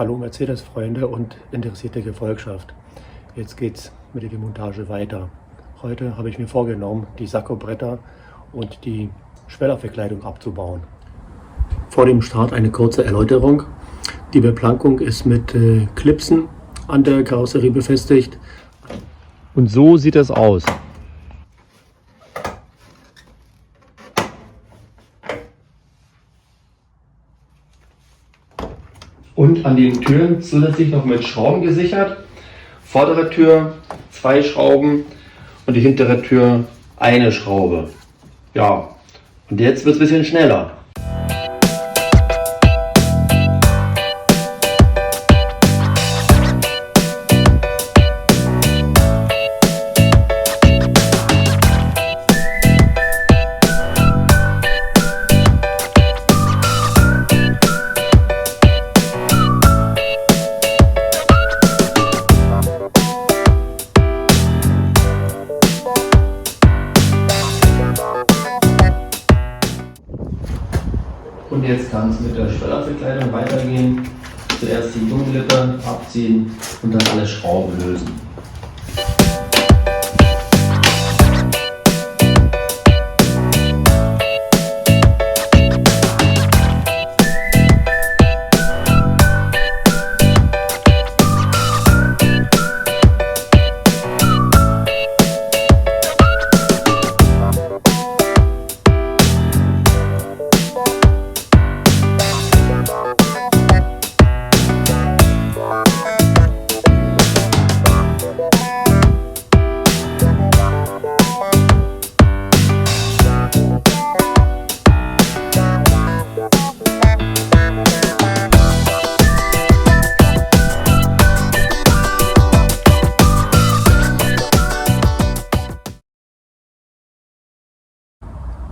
Hallo Mercedes-Freunde und interessierte Gefolgschaft. Jetzt geht's mit der Demontage weiter. Heute habe ich mir vorgenommen, die Sakkobretter und die Schwellerverkleidung abzubauen. Vor dem Start eine kurze Erläuterung. Die Beplankung ist mit Clipsen an der Karosserie befestigt. Und so sieht es aus. Und an den Türen zusätzlich noch mit Schrauben gesichert. Vordere Tür 2 Schrauben und die hintere Tür eine Schraube. Ja, und jetzt wird es ein bisschen schneller. Und jetzt kann es mit der Schwellerverkleidung weitergehen. Zuerst die Gummilippe abziehen und dann alle Schrauben lösen.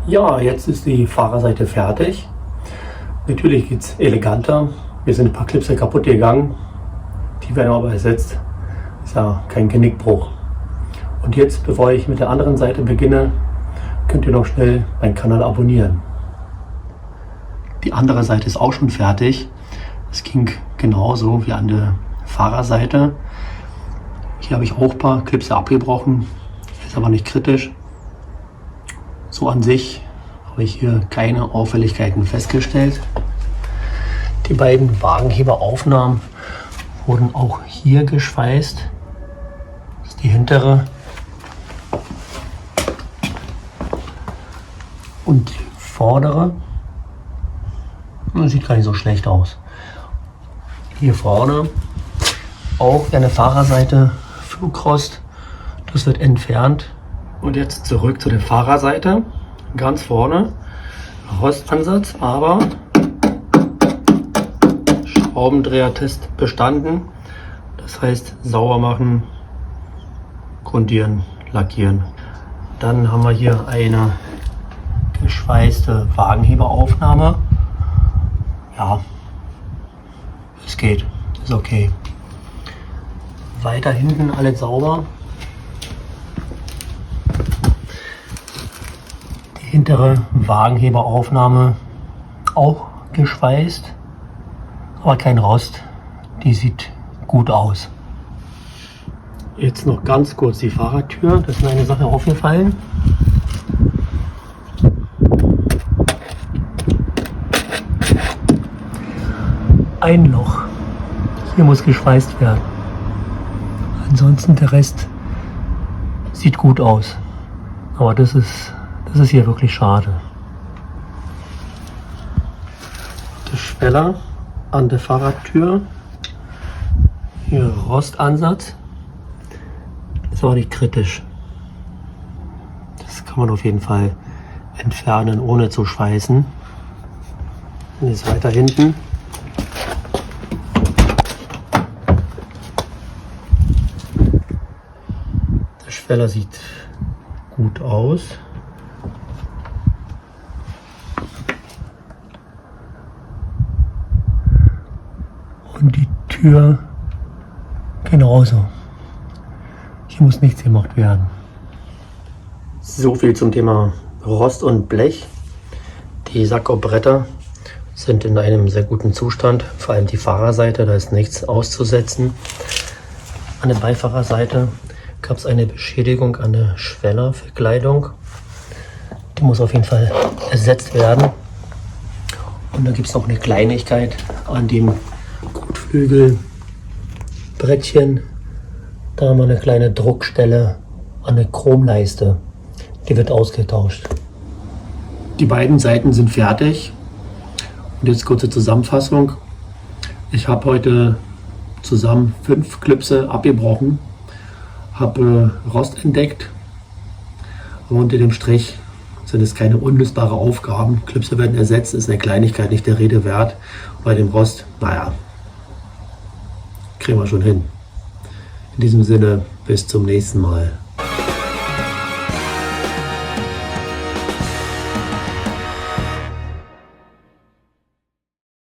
Ja, jetzt ist die Fahrerseite fertig. Natürlich geht es eleganter. Mir sind ein paar Clipse kaputt gegangen. Die werden aber ersetzt. Ist ja kein Genickbruch. Und jetzt, bevor ich mit der anderen Seite beginne, könnt ihr noch schnell meinen Kanal abonnieren. Die andere Seite ist auch schon fertig. Es ging genauso wie an der Fahrerseite. Hier habe ich auch ein paar Clipse abgebrochen. Ist aber nicht kritisch. So an sich habe ich hier keine Auffälligkeiten festgestellt. Die beiden Wagenheberaufnahmen wurden auch hier geschweißt. Das ist die hintere und die vordere. Das sieht gar nicht so schlecht aus. Hier vorne auch eine Fahrerseite Flugrost. Das wird entfernt. Und jetzt zurück zu der Fahrerseite. Ganz vorne Rostansatz, aber Schraubendrehertest bestanden. Das heißt sauber machen, grundieren, lackieren. Dann haben wir hier eine geschweißte Wagenheberaufnahme. Ja, es geht, ist okay. Weiter hinten alles sauber. Hintere Wagenheberaufnahme auch geschweißt, aber kein Rost, die sieht gut aus. Jetzt noch ganz kurz die Fahrertür, das ist mir eine Sache aufgefallen. Ein Loch, hier muss geschweißt werden, ansonsten der Rest sieht gut aus, aber das ist hier wirklich schade. Der Schweller an der Fahrradtür. Hier Rostansatz. Ist aber nicht kritisch. Das kann man auf jeden Fall entfernen, ohne zu schweißen. Und jetzt weiter hinten. Der Schweller sieht gut aus. Und die Tür genauso. Hier muss nichts gemacht werden. So viel zum Thema Rost und Blech. Die Sakkobretter sind in einem sehr guten Zustand. Vor allem die Fahrerseite, da ist nichts auszusetzen. An der Beifahrerseite gab es eine Beschädigung an der Schwellerverkleidung. Die muss auf jeden Fall ersetzt werden. Und da gibt es noch eine Kleinigkeit an dem Kotflügelbrettchen. Da haben wir eine kleine Druckstelle an der Chromleiste. Die wird ausgetauscht. Die beiden Seiten sind fertig. Und jetzt kurze Zusammenfassung. Ich habe heute zusammen 5 Klipse abgebrochen, habe Rost entdeckt. Aber unter dem Strich sind es keine unlösbare Aufgaben. Klipse werden ersetzt, ist eine Kleinigkeit, nicht der Rede wert. Bei dem Rost, naja, kriegen wir schon hin. In diesem Sinne, bis zum nächsten Mal.